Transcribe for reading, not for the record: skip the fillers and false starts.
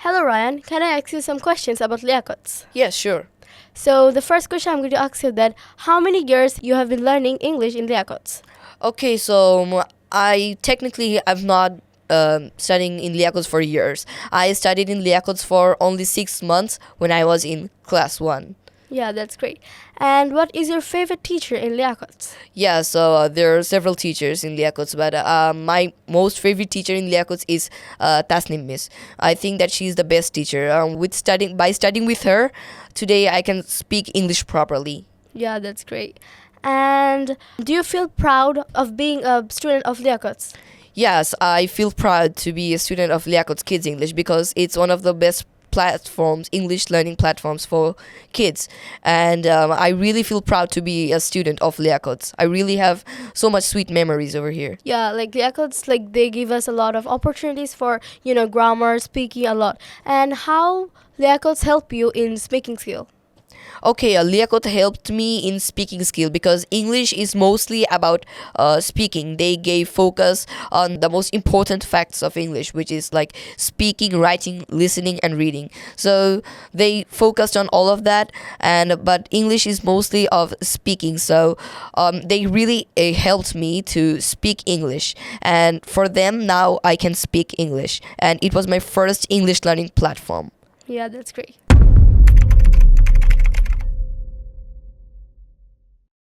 Hello Ryan, can I ask you some questions about Liakat? Yeah, sure. So the first question I'm going to ask you that how many years you have been learning English in Liakat? Okay, so I technically have not studying in Liakat for years. I studied in Liakat for only 6 months when I was in class 1. Yeah, that's great. And what is your favorite teacher in Liakat? Yeah, so there are several teachers in Liakat, but my most favorite teacher in Liakat is Tasnim Miss. I think that she's the best teacher. By studying with her, today I can speak English properly. Yeah, that's great. And do you feel proud of being a student of Liakat? Yes, I feel proud to be a student of Liakat Kids English because it's one of the best platforms, English learning platforms for kids. And I really feel proud to be a student of Liakat. I really have so much sweet memories over here. Yeah, like Liakats, like they give us a lot of opportunities for, grammar, speaking a lot. And how Liakats help you in speaking skill? Okay, Liakat helped me in speaking skill because English is mostly about speaking. They gave focus on the most important facts of English, which is like speaking, writing, listening, and reading. So they focused on all of that, but English is mostly of speaking. So they really helped me to speak English, and for them now I can speak English, and it was my first English learning platform. Yeah, that's great.